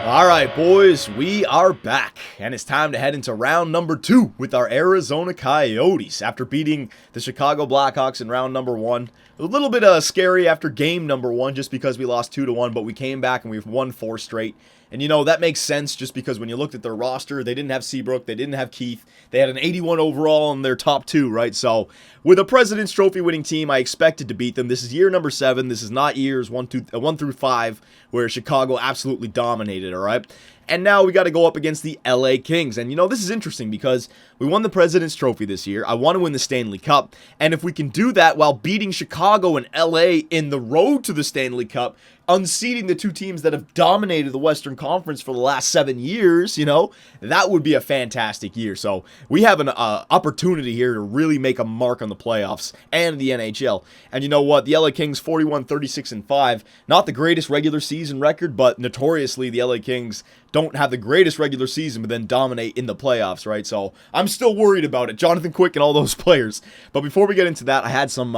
All right, boys, we are back, and it's time to head into round number 2 with our Arizona Coyotes. After beating the Chicago Blackhawks in round number 1, a little bit scary after game number 1 just because we lost 2-1, but we came back and we've won 4 straight. And, you know, that makes sense just because when you looked at their roster, they didn't have Seabrook, they didn't have Keith, they had an 81 overall in their top 2, right? So, with a President's Trophy winning team, I expected to beat them. This is year number 7. This is not years 1 through 5 where Chicago absolutely dominated, all right? And now we got to go up against the LA Kings. And, you know, this is interesting because we won the President's Trophy this year. I want to win the Stanley Cup. And if we can do that while beating Chicago and LA in the road to the Stanley Cup, unseating the two teams that have dominated the Western Conference for the last 7 years, you know, that would be a fantastic year. So we have an opportunity here to really make a mark on the playoffs and the NHL. And you know what? The LA Kings 41-36-5, not the greatest regular season record, but notoriously the LA Kings don't have the greatest regular season, but then dominate in the playoffs, right? So I'm still worried about it. Jonathan Quick and all those players. But before we get into that, I had some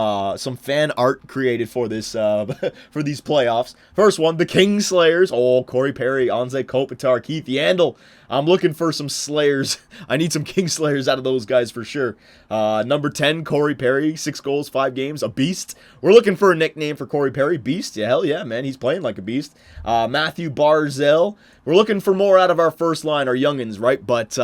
fan art created for this for these playoffs. First one, the Kingslayers. Oh, Corey Perry, Anze Kopitar, Keith Yandel. I'm looking for some Slayers. I need some Kingslayers out of those guys for sure. Number 10, Corey Perry, 6 goals, 5 games, a beast. We're looking for a nickname for Corey Perry. Beast? Yeah, hell yeah, man. He's playing like a beast. Matthew Barzal. We're looking for more out of our first line, our youngins, right? But,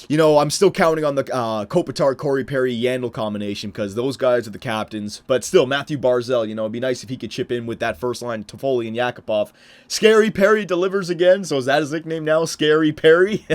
you know, I'm still counting on the Kopitar, Corey Perry, Yandel combination because those guys are the captains. But still, Matthew Barzal, you know, it'd be nice if he could chip in with that first line, Toffoli and Yakupov. Scary Perry delivers again, so is that his nickname now? Scary Perry?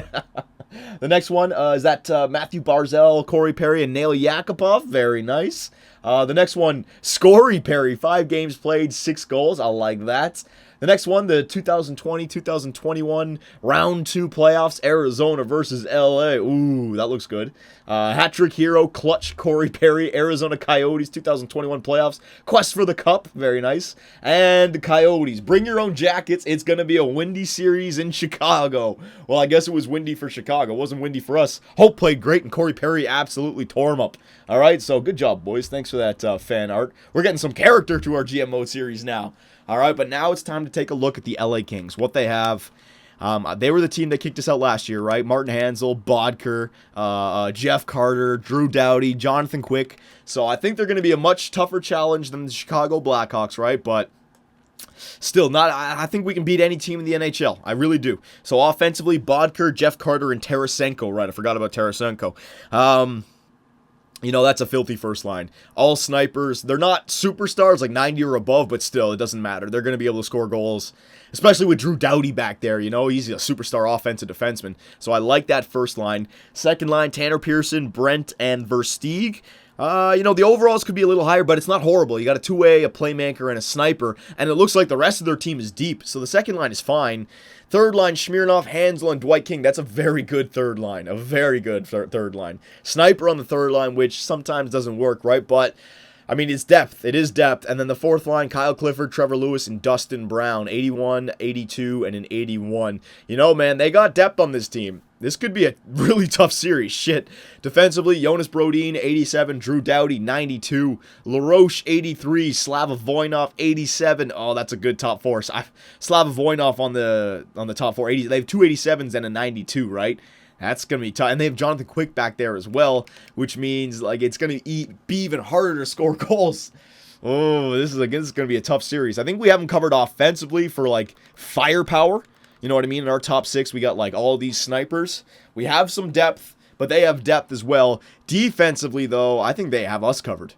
The next one is that Matthew Barzal, Corey Perry, and Nail Yakupov. Very nice. The next one, Scory Perry, 5 games played, 6 goals. I like that. The next one, the 2020-2021 Round 2 playoffs, Arizona versus LA. Ooh, that looks good. Hat-trick hero, clutch Corey Perry, Arizona Coyotes 2021 playoffs. Quest for the Cup, very nice. And the Coyotes, bring your own jackets. It's going to be a windy series in Chicago. Well, I guess it was windy for Chicago. It wasn't windy for us. Hope played great, and Corey Perry absolutely tore him up. All right, so good job, boys. Thanks for that fan art. We're getting some character to our GMO series now. All right, but now it's time to take a look at the LA Kings, what they have. They were the team that kicked us out last year, right? Martin Hanzal, Bodker, Jeff Carter, Drew Doughty, Jonathan Quick. So I think they're going to be a much tougher challenge than the Chicago Blackhawks, right? But still, I think we can beat any team in the NHL. I really do. So offensively, Bodker, Jeff Carter, and Tarasenko, right? I forgot about Tarasenko. You know, that's a filthy first line. All snipers. They're not superstars like 90 or above, but still, it doesn't matter. They're going to be able to score goals, especially with Drew Doughty back there. You know, he's a superstar offensive defenseman. So I like that first line. Second line, Tanner Pearson, Brent, and Versteeg. You know, the overalls could be a little higher, but it's not horrible. You got a two-way, a playmaker, and a sniper, and it looks like the rest of their team is deep, so the second line is fine. Third line, Smirnoff, Hanzal, and Dwight King. That's a very good third line. A very good third line. Sniper on the third line, which sometimes doesn't work, right? But, I mean, it's depth. It is depth. And then the fourth line, Kyle Clifford, Trevor Lewis, and Dustin Brown. 81, 82, and an 81. You know, man, they got depth on this team. This could be a really tough series. Shit. Defensively, Jonas Brodin, 87. Drew Doughty, 92. LaRoche, 83. Slava Voinov, 87. Oh, that's a good top 4. Slava Voinov on the top 4. 80, they have 2 87s and a 92, right? That's going to be tough. And they have Jonathan Quick back there as well, which means like it's going to be even harder to score goals. Oh, this is going to be a tough series. I think we have them covered offensively for like firepower. You know what I mean? In our top 6, we got like all these snipers. We have some depth, but they have depth as well. Defensively, though, I think they have us covered.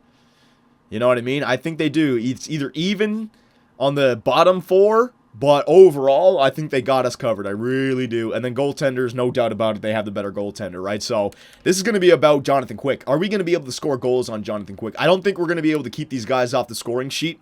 You know what I mean? I think they do. It's either even on the bottom 4, but overall, I think they got us covered. I really do. And then goaltenders, no doubt about it, they have the better goaltender, right? So this is going to be about Jonathan Quick. Are we going to be able to score goals on Jonathan Quick? I don't think we're going to be able to keep these guys off the scoring sheet.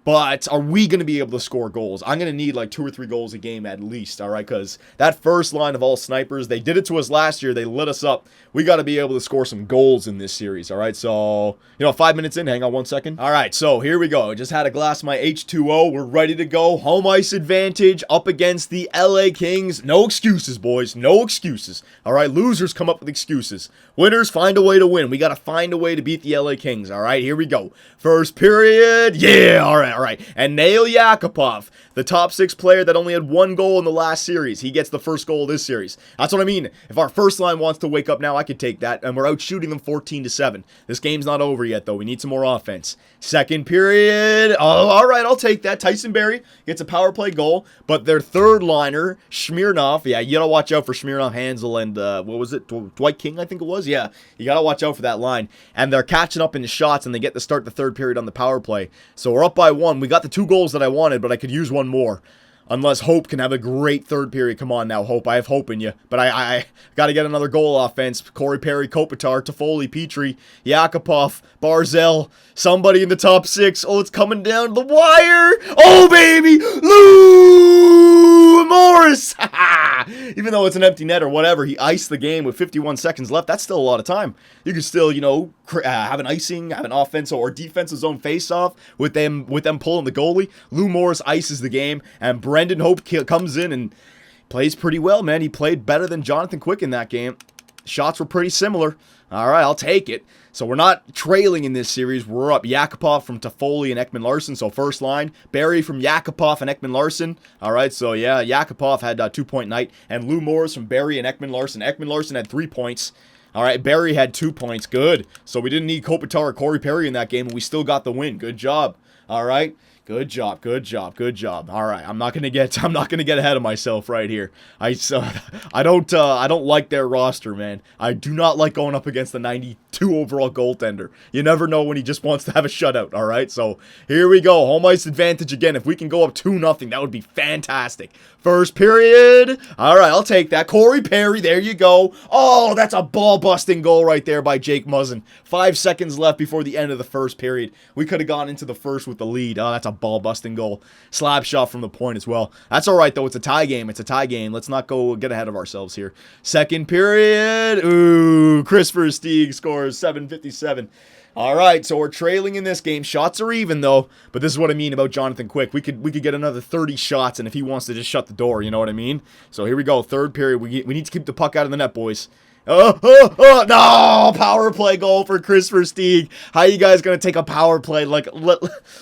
But are we going to be able to score goals? I'm going to need like 2 or 3 goals a game at least, all right? Because that first line of all snipers, they did it to us last year. They lit us up. We got to be able to score some goals in this series, all right? So, you know, 5 minutes in. Hang on 1 second. All right, so here we go. I just had a glass of my H2O. We're ready to go. Home ice advantage up against the LA Kings. No excuses, boys. No excuses. All right, losers come up with excuses. Winners find a way to win. We got to find a way to beat the LA Kings, all right? Here we go. First period. Yeah, all right. all right. And Nail Yakupov, the top 6 player that only had 1 goal in the last series. He gets the first goal of this series. That's what I mean. If our first line wants to wake up now, I could take that. And we're out shooting them 14-7. This game's not over yet, though. We need some more offense. Second period. Oh, all right, I'll take that. Tyson Barrie gets a power play goal. But their third liner, Smirnov. Yeah, you got to watch out for Smirnov, Hansel, and what was it? Dwight King, I think it was. Yeah, you got to watch out for that line. And they're catching up in the shots, and they get to start the third period on the power play. So we're up by 1. We got the 2 goals that I wanted, but I could use 1 more. Unless Hope can have a great third period. Come on now, Hope. I have hope in you. But I got to get another goal offense. Corey Perry, Kopitar, Toffoli, Petrie, Yakupov, Barzell. Somebody in the top 6. Oh, it's coming down the wire. Oh, baby. Lou Morris. Even though it's an empty net or whatever, he iced the game with 51 seconds left. That's still a lot of time. You can still, have an icing, have an offensive or defensive zone face-off with them pulling the goalie. Lou Morris ices the game, and Brendan Hope comes in and plays pretty well, man. He played better than Jonathan Quick in that game. Shots were pretty similar. All right, I'll take it. So we're not trailing in this series. We're up. Yakupov from Toffoli and Ekman Larson. So first line. Barrie from Yakupov and Ekman Larson. All right, so yeah, Yakupov had a 2-point night. And Lou Morris from Barrie and Ekman Larson. Ekman Larson had 3 points. All right, Barrie had 2 points. Good. So we didn't need Kopitar or Corey Perry in that game, and we still got the win. Good job. All right. Good job, good job, good job. All right, I'm not gonna get ahead of myself right here. I don't like their roster, man. I do not like going up against the 92 overall goaltender. You never know when he just wants to have a shutout. All right, so here we go. Home ice advantage again. If we can go up 2-0, that would be fantastic. First period. All right, I'll take that. Corey Perry, there you go. Oh, that's a ball-busting goal right there by Jake Muzzin. 5 seconds left before the end of the first period. We could have gone into the first with the lead. Oh, that's a ball-busting goal. Slap shot from the point as well. That's all right, though. It's a tie game. It's a tie game. Let's not go get ahead of ourselves here. Second period. Ooh, Chris Versteeg scores 7:57. All right, so we're trailing in this game. Shots are even, though, but this is what I mean about Jonathan Quick. We could get another 30 shots, and if he wants to just shut the door, you know what I mean? So here we go, third period. We need to keep the puck out of the net, boys. No! Power play goal for Chris Versteeg. How you guys going to take a power play like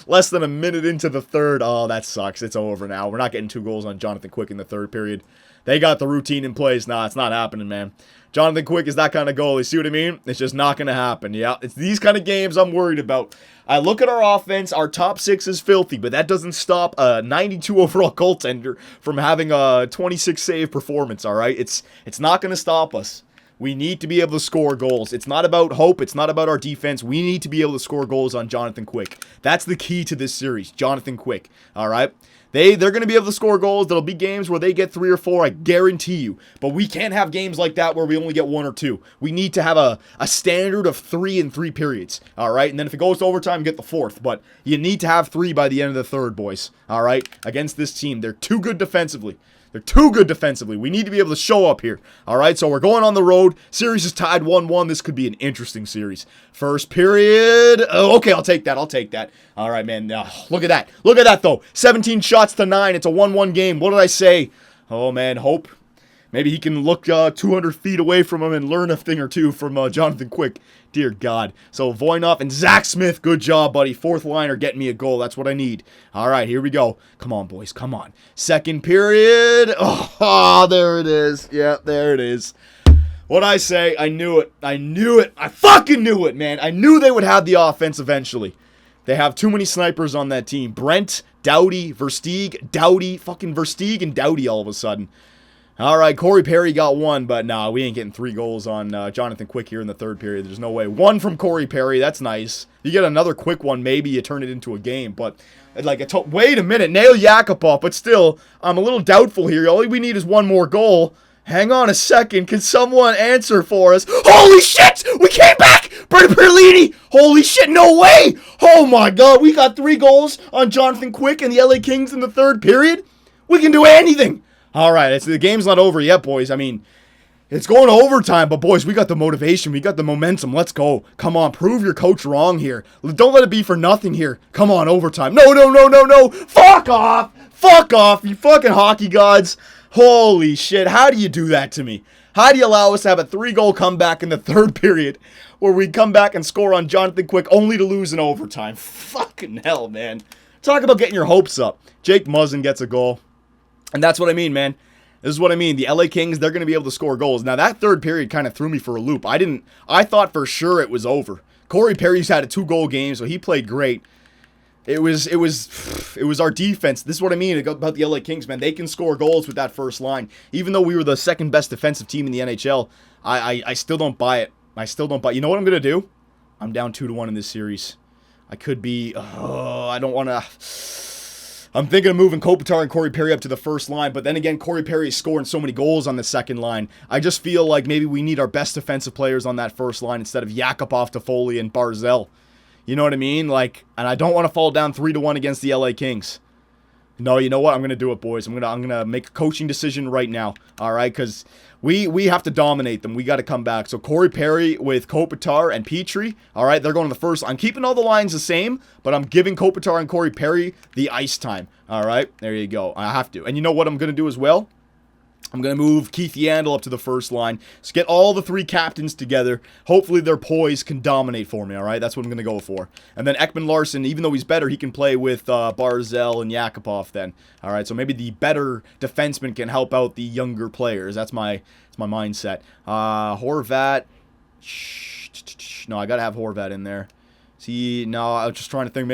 less than a minute into the third? Oh, that sucks. It's over now. We're not getting 2 goals on Jonathan Quick in the third period. They got the routine in place. Nah, it's not happening, man. Jonathan Quick is that kind of goalie. See what I mean? It's just not going to happen. Yeah, it's these kind of games I'm worried about. I look at our offense. Our top 6 is filthy, but that doesn't stop a 92 overall goaltender from having a 26 save performance, all right? It's not going to stop us. We need to be able to score goals. It's not about hope. It's not about our defense. We need to be able to score goals on Jonathan Quick. That's the key to this series, Jonathan Quick, all right? They're going to be able to score goals. There'll be games where they get 3 or 4, I guarantee you. But we can't have games like that where we only get 1 or 2. We need to have a standard of 3 in 3 periods, all right? And then if it goes to overtime, get the 4th. But you need to have 3 by the end of the third, boys, all right? Against this team. They're too good defensively. They're too good defensively. We need to be able to show up here. All right, so we're going on the road. Series is tied 1-1. This could be an interesting series. First period. Oh, okay, I'll take that. I'll take that. All right, man. Look at that. Look at that, though. 17 shots to 9. It's a 1-1 game. What did I say? Oh, man, hope. Maybe he can look 200 feet away from him and learn a thing or two from Jonathan Quick. Dear God. So Voynov and Zach Smith, good job, buddy. 4th liner getting me a goal. That's what I need. All right, here we go. Come on, boys. Come on. Second period. Oh, there it is. Yeah, there it is. What'd I say? I knew it. I knew it. I fucking knew it, man. I knew they would have the offense eventually. They have too many snipers on that team. Brent, Doughty, Versteeg, Doughty, fucking Versteeg and Doughty all of a sudden. All right, Corey Perry got 1, but nah, we ain't getting 3 goals on Jonathan Quick here in the third period. There's no way. 1 from Corey Perry, that's nice. You get another quick one, maybe you turn it into a game, but wait a minute, Nail Yakupov, but still, I'm a little doubtful here. All we need is 1 more goal. Hang on a second, can someone answer for us? Holy shit, we came back! Bernie Perlini, holy shit, no way! Oh my God, we got 3 goals on Jonathan Quick and the LA Kings in the third period? We can do anything! All right, the game's not over yet, boys. I mean, it's going to overtime, but boys, we got the motivation. We got the momentum. Let's go. Come on, prove your coach wrong here. Don't let it be for nothing here. Come on, overtime. No, no, no, no, no. Fuck off. Fuck off, you fucking hockey gods. Holy shit, how do you do that to me? How do you allow us to have a 3-goal comeback in the third period where we come back and score on Jonathan Quick only to lose in overtime? Fucking hell, man. Talk about getting your hopes up. Jake Muzzin gets a goal. And that's what I mean, man. This is what I mean. The LA Kings, they're going to be able to score goals. Now, that third period kind of threw me for a loop. I thought for sure it was over. Corey Perry's had a 2-goal game, so he played great. It was our defense. This is what I mean about the LA Kings, man. They can score goals with that first line. Even though we were the second best defensive team in the NHL, I still don't buy it. I still don't buy it. You know what I'm going to do? I'm down 2-1 in this series. I could be, I don't want to... I'm thinking of moving Kopitar and Corey Perry up to the first line, but then again, Corey Perry is scoring so many goals on the second line. I just feel like maybe we need our best defensive players on that first line instead of Yakupov, Toffoli, and Barzal. You know what I mean? Like, and I don't want to fall down 3-1 against the LA Kings. No, you know what? I'm going to do it, boys. I'm going to make a coaching decision right now, all right? Because we have to dominate them. We got to come back. So Corey Perry with Kopitar and Petrie, all right? They're going to the first. I'm keeping all the lines the same, but I'm giving Kopitar and Corey Perry the ice time, all right? There you go. I have to. And you know what I'm going to do as well? I'm going to move Keith Yandel up to the first line. Let's get all the 3 captains together. Hopefully their poise can dominate for me, all right? That's what I'm going to go for. And then Ekman Larson, even though he's better, he can play with Barzal and Yakupov then. All right, so maybe the better defenseman can help out the younger players. That's my mindset. Horvat. No, I got to have Horvat in there. See, no, I was just trying to think.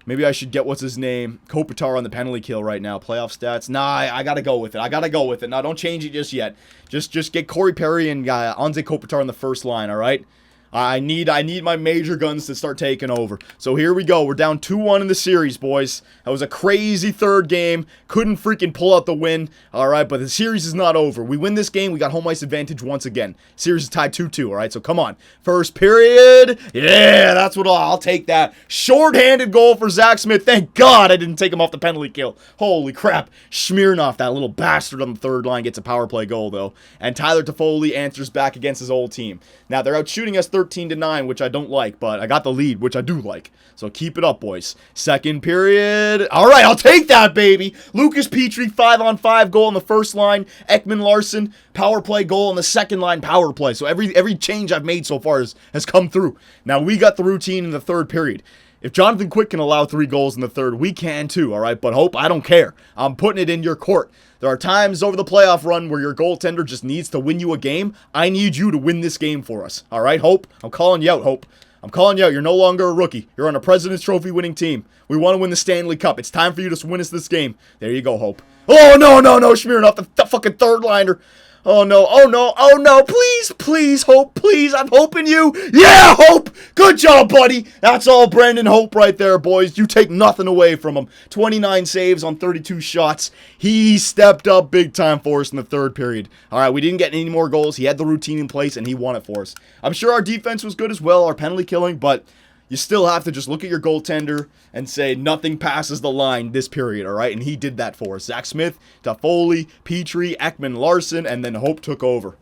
Maybe I should get, what's his name, Kopitar on the penalty kill right now. Playoff stats. Nah, I got to go with it. I got to go with it. No, don't change it just yet. Just get Corey Perry and Anze Kopitar on the first line, all right? I need my major guns to start taking over. So here we go. We're down 2-1 in the series, boys. That was a crazy third game. Couldn't freaking pull out the win. All right, but the series is not over. We win this game. We got home ice advantage once again. Series is tied 2-2, all right? So come on. First period. Yeah, that's what I'll take that. Short-handed goal for Zach Smith. Thank God I didn't take him off the penalty kill. Holy crap. Smirnoff, that little bastard on the third line, gets a power play goal, though. And Tyler Toffoli answers back against his old team. Now, they're out shooting us 13-9, which I don't like, but I got the lead, which I do like. So keep it up, boys. Second period. All right, I'll take that, baby. Lucas Petrie, 5-on-5 goal on the first line. Ekman Larson, power play goal on the second line, power play. So every change I've made so far has come through. Now, we got the routine in the third period. If Jonathan Quick can allow 3 goals in the third, we can too, all right? But Hope, I don't care. I'm putting it in your court. There are times over the playoff run where your goaltender just needs to win you a game. I need you to win this game for us, all right, Hope? I'm calling you out, Hope. I'm calling you out. You're no longer a rookie. You're on a President's Trophy winning team. We want to win the Stanley Cup. It's time for you to win us this game. There you go, Hope. Oh, no, Smirnoff, the fucking third liner. Oh no, please, Hope, please, I'm hoping you. Yeah, Hope, good job, buddy. That's all Brandon Hope right there, boys. You take nothing away from him. 29 saves on 32 shots. He stepped up big time for us in the third period. All right, we didn't get any more goals. He had the routine in place, and he won it for us. I'm sure our defense was good as well, our penalty killing, but you still have to just look at your goaltender and say nothing passes the line this period, all right? And he did that for us. Zach Smith, Toffoli, Petrie, Ekman Larson, and then Hope took over.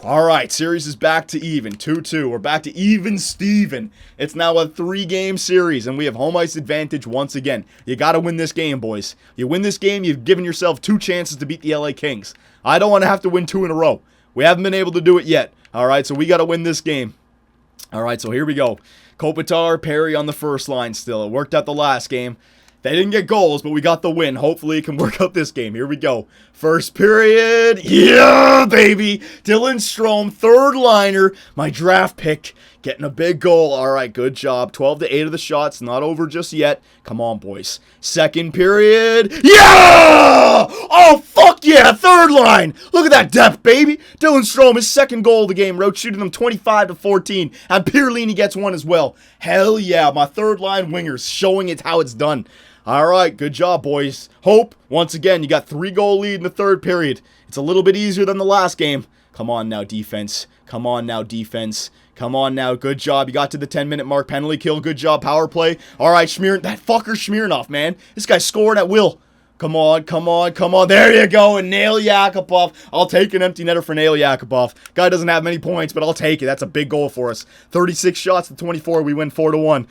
All right, series is back to even, 2-2. We're back to even Steven. It's now a 3-game series, and we have home ice advantage once again. You got to win this game, boys. You win this game, you've given yourself 2 chances to beat the LA Kings. I don't want to have to win 2 in a row. We haven't been able to do it yet, all right? So we got to win this game. All right, so here we go. Kopitar, Perry on the first line still. It worked out the last game. They didn't get goals, but we got the win. Hopefully it can work out this game. Here we go. First period. Yeah, baby. Dylan Strome, third liner. My draft pick. Getting a big goal. All right, good job. 12-8 of the shots. Not over just yet. Come on, boys. Second period. Yeah! Oh, fuck yeah. Third line. Look at that depth, baby. Dylan Strome, his second goal of the game. Road shooting them 25-14. And Pierlini gets one as well. Hell yeah. My third line wingers showing it how it's done. All right, good job, boys. Hope, once again, you got 3-goal lead in the third period. It's a little bit easier than the last game. Come on now, defense. Come on now, defense. Come on now, good job. You got to the 10-minute mark. Penalty kill, good job. Power play. All right, that fucker Smirnoff, man. This guy's scoring at will. Come on. There you go. And Nail Yakupov. I'll take an empty netter for Nail Yakupov. Guy doesn't have many points, but I'll take it. That's a big goal for us. 36 shots to 24. We win 4-1.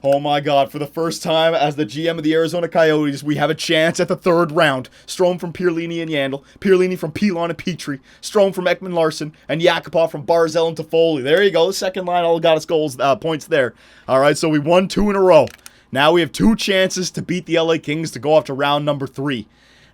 Oh my God, for the first time as the GM of the Arizona Coyotes, we have a chance at the third round. Strome from Pierlini and Yandel, Pierlini from Pilon and Petrie, Strome from Ekman Larson, and Yakupov from Barzell and Toffoli. There you go, the second line all got us goals, points there. All right, so we won 2 in a row. Now we have 2 chances to beat the LA Kings to go off to round number 3.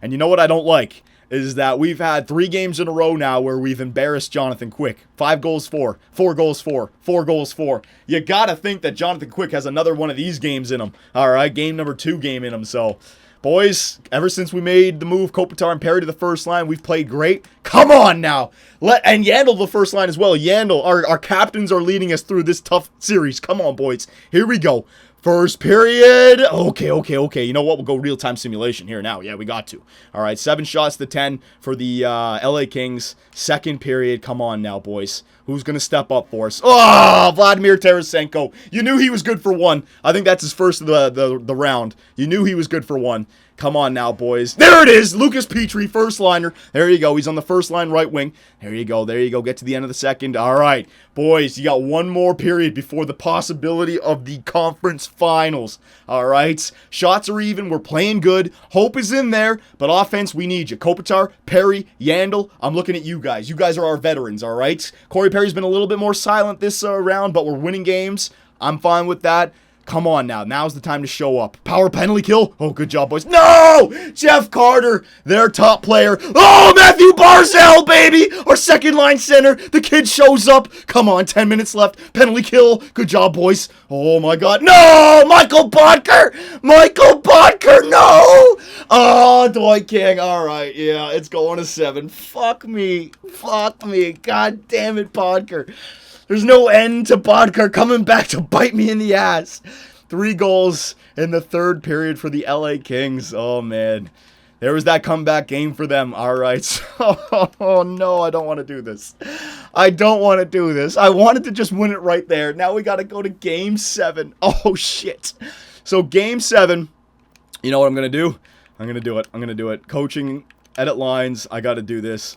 And you know what I don't like? Is that we've had 3 games in a row now where we've embarrassed Jonathan Quick. 5 goals, 4. 4 goals, 4. 4 goals, 4. You gotta think that Jonathan Quick has another one of these games in him. Alright, game number 2 game in him. So, boys, ever since we made the move, Kopitar and Perry to the first line, we've played great. Come on now! And Yandel the first line as well. Yandel, our captains are leading us through this tough series. Come on, boys. Here we go. First period. Okay. You know what? We'll go real-time simulation here now. Yeah, we got to. All right, 7 shots to 10 for the LA Kings. Second period. Come on now, boys. Who's going to step up for us? Oh, Vladimir Tarasenko. You knew he was good for 1. I think that's his first of the round. You knew he was good for 1. Come on now, boys. There it is. Lucas Petrie, first liner. There you go. He's on the first line right wing. There you go. Get to the end of the second. All right, boys, you got 1 more period before the possibility of the conference finals. All right, shots are even. We're playing good. Hope is in there, but offense, we need you. Kopitar, Perry, Yandel, I'm looking at you guys. You guys are our veterans, all right? Corey Perry's been a little bit more silent this round, but we're winning games. I'm fine with that. Come on now. Now's the time to show up. Power penalty kill. Oh, good job, boys. No! Jeff Carter, their top player. Oh, Matthew Barzell, baby! Our second line center. The kid shows up. Come on, 10 minutes left. Penalty kill. Good job, boys. Oh, my God. No! Michael Bodker! No! Oh, Dwight King. All right. Yeah, it's going to 7. Fuck me. God damn it, Bodker. There's no end to Bodker coming back to bite me in the ass. 3 goals in the third period for the LA Kings. Oh, man. There was that comeback game for them. All right. Oh, no, I don't want to do this. I wanted to just win it right there. Now we got to go to Game 7. Oh, shit. So, Game 7, you know what I'm going to do? I'm going to do it. Coaching, edit lines. I got to do this.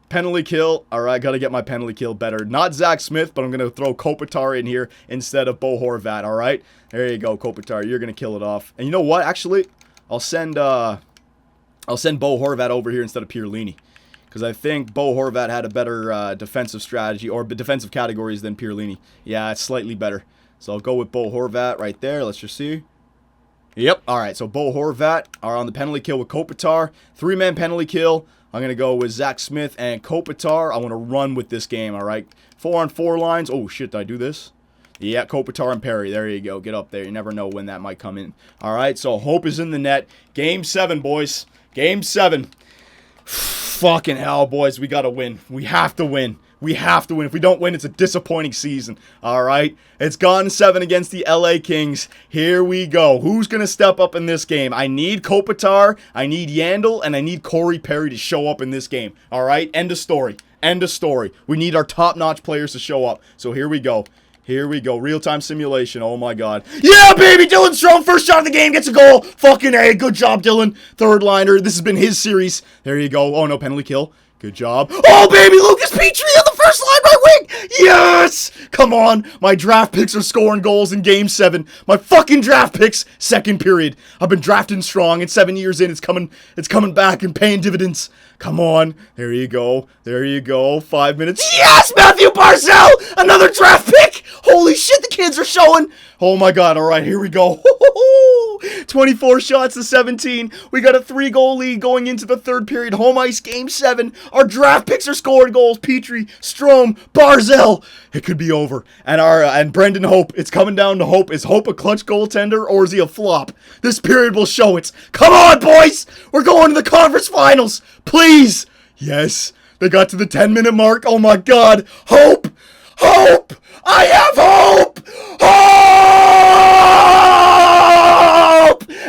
Penalty kill. All right, got to get my penalty kill better. Not Zach Smith, but I'm going to throw Kopitar in here instead of Bo Horvat, all right? There you go, Kopitar. You're going to kill it off. And you know what? Actually, I'll send Bo Horvat over here instead of Pierlini, because I think Bo Horvat had a better defensive strategy or defensive categories than Pierlini. Yeah, it's slightly better. So I'll go with Bo Horvat right there. Let's just see. Yep. All right, so Bo Horvat are on the penalty kill with Kopitar. 3-man penalty kill. I'm going to go with Zach Smith and Kopitar. I want to run with this game, all right? 4-on-4 lines. Oh, shit, did I do this? Yeah, Kopitar and Perry. There you go. Get up there. You never know when that might come in. All right, so Hope is in the net. Game 7, boys. Game 7. Fucking hell, boys. We got to win. We have to win. If we don't win, it's a disappointing season. All right? It's gone 7 against the LA Kings. Here we go. Who's going to step up in this game? I need Kopitar, I need Yandel, and I need Corey Perry to show up in this game. All right? End of story. We need our top-notch players to show up. So here we go. Real-time simulation. Oh, my God. Yeah, baby! Dylan Strome, first shot of the game, gets a goal. Fucking A. Good job, Dylan. Third liner. This has been his series. There you go. Oh, no, penalty kill. Good job. Oh, baby, Lucas Petrie on the first line right wing. Yes! Come on. My draft picks are scoring goals in Game 7. My fucking draft picks. Second period. I've been drafting strong, and 7 years in, it's coming back and paying dividends. Come on. There you go. 5 minutes. Yes, Matthew Barzell! Another draft pick! Holy shit, the kids are showing. Oh, my God. All right, here we go. 24 shots to 17. We got a 3-goal lead going into the third period. Home ice, Game 7. Our draft picks are scoring goals. Petrie, Strome, Barzell. It could be over. And Brendan Hope. It's coming down to Hope. Is Hope a clutch goaltender or is he a flop? This period will show it. Come on, boys. We're going to the conference finals. Please. Yes. They got to the 10-minute mark. Oh, my God. Hope. I have hope.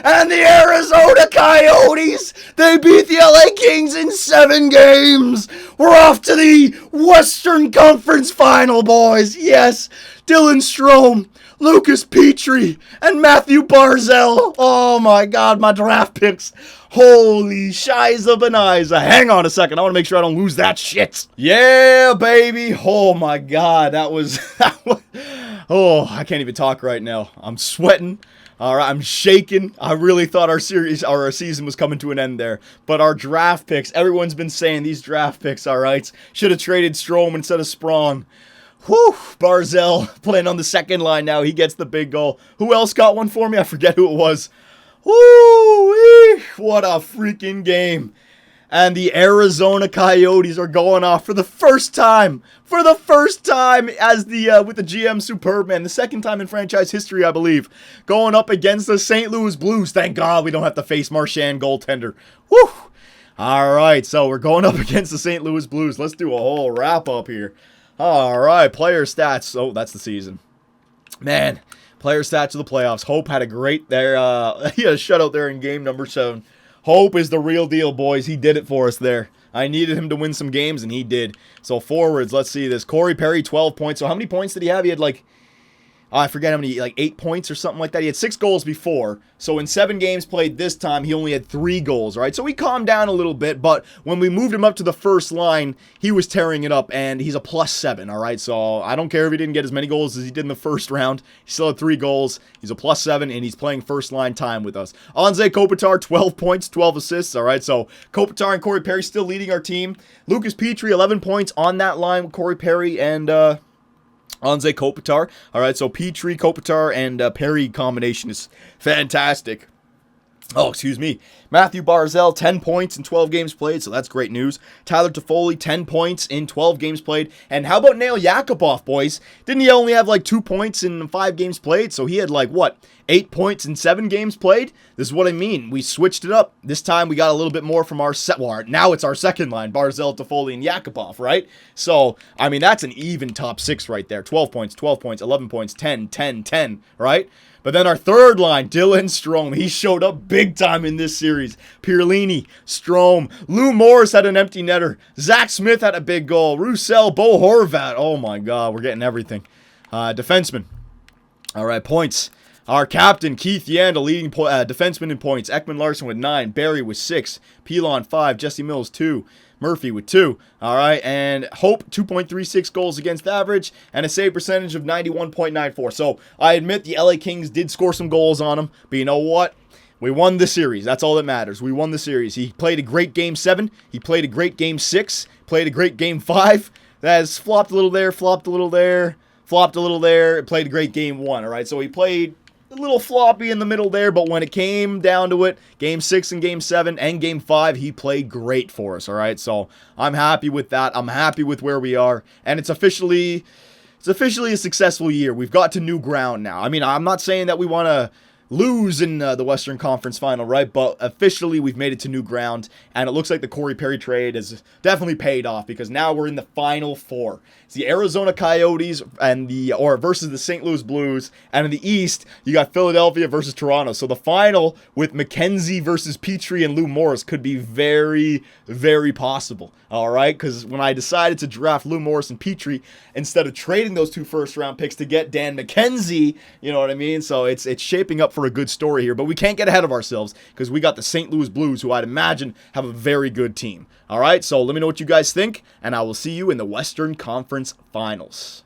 And the Arizona Coyotes, they beat the LA Kings in 7 games. We're off to the Western Conference Final, boys. Yes, Dylan Strome, Lucas Petrie, and Matthew Barzell. Oh, my God, my draft picks. Holy shiza beniza. Hang on a second. I want to make sure I don't lose that shit. Yeah, baby. Oh, my God. That was Oh, I can't even talk right now. I'm sweating. All right, I'm shaking. I really thought our season was coming to an end there. But our draft picks, everyone's been saying these draft picks, all right, should have traded Strome instead of Sprong. Whew, Barzell playing on the second line now. He gets the big goal. Who else got one for me? I forget who it was. Woo! What a freaking game. And the Arizona Coyotes are going off for the first time. For the first time as with the GM Superman. The second time in franchise history, I believe. Going up against the St. Louis Blues. Thank God we don't have to face Marchand goaltender. Woo! Alright, so we're going up against the St. Louis Blues. Let's do a whole wrap-up here. Alright, player stats. Oh, that's the season. Man, player stats of the playoffs. Hope had a great there. He had a shutout there in game number 7. Hope is the real deal, boys. He did it for us there. I needed him to win some games, and he did. So forwards, let's see this. Corey Perry, 12 points. So how many points did he have? He had like, I forget how many, like 8 points or something like that. He had 6 goals before. So in 7 games played this time, he only had 3 goals, right? So he calmed down a little bit, but when we moved him up to the first line, he was tearing it up, and he's a +7, all right? So I don't care if he didn't get as many goals as he did in the first round. He still had 3 goals. He's a +7, and he's playing first line time with us. Anze Kopitar, 12 points, 12 assists, all right? So Kopitar and Corey Perry still leading our team. Lucas Petrie, 11 points on that line with Corey Perry and Anze Kopitar. All right, so Petrie, Kopitar, and Perry combination is fantastic. Oh, excuse me. Matthew Barzell, 10 points in 12 games played, so that's great news. Tyler Toffoli, 10 points in 12 games played. And how about Nail Yakupov, boys? Didn't he only have like 2 points in 5 games played? So he had like, what, 8 points in 7 games played? This is what I mean. We switched it up. This time we got a little bit more from our now it's our second line, Barzell, Toffoli, and Yakupov, right? So, I mean, that's an even top 6 right there. 12 points, 11 points, 10, 10, 10, right? But then our third line, Dylan Strome, he showed up big time in this series. Pierlini, Strome, Lou Morris had an empty netter. Zach Smith had a big goal. Roussel, Bo Horvat. Oh my God, we're getting everything. Defenseman. All right, points. Our captain, Keith Yandel, leading defenseman in points. Ekman Larson with 9. Barry with 6. Pilon 5. Jesse Mills 2. Murphy with 2. All right, and Hope, 2.36 goals against average, and a save percentage of 91.94. So I admit the LA Kings did score some goals on him, but you know what? We won the series. That's all that matters. We won the series. He played a great Game 7. He played a great Game 6. Played a great Game 5. That has flopped a little there, flopped a little there, flopped a little there. Played a great Game 1, all right? So he played a little floppy in the middle there, but when it came down to it, Game 6 and Game 7 and Game 5, he played great for us, all right? So I'm happy with that. I'm happy with where we are, and it's officially a successful year. We've got to new ground now. I mean, I'm not saying that we want to lose in the Western Conference Final, right? But officially, we've made it to new ground, and it looks like the Corey Perry trade has definitely paid off because now we're in the Final Four. It's the Arizona Coyotes versus the St. Louis Blues, and in the East, you got Philadelphia versus Toronto. So the final with McKenzie versus Petrie and Lou Morris could be very, very possible. All right, because when I decided to draft Lou Morris and Petrie instead of trading those 2 first-round picks to get Dan McKenzie, you know what I mean? So it's shaping up for a good story here, but we can't get ahead of ourselves because we got the St. Louis Blues, who I'd imagine have a very good team. All right, so let me know what you guys think, and I will see you in the Western Conference Finals.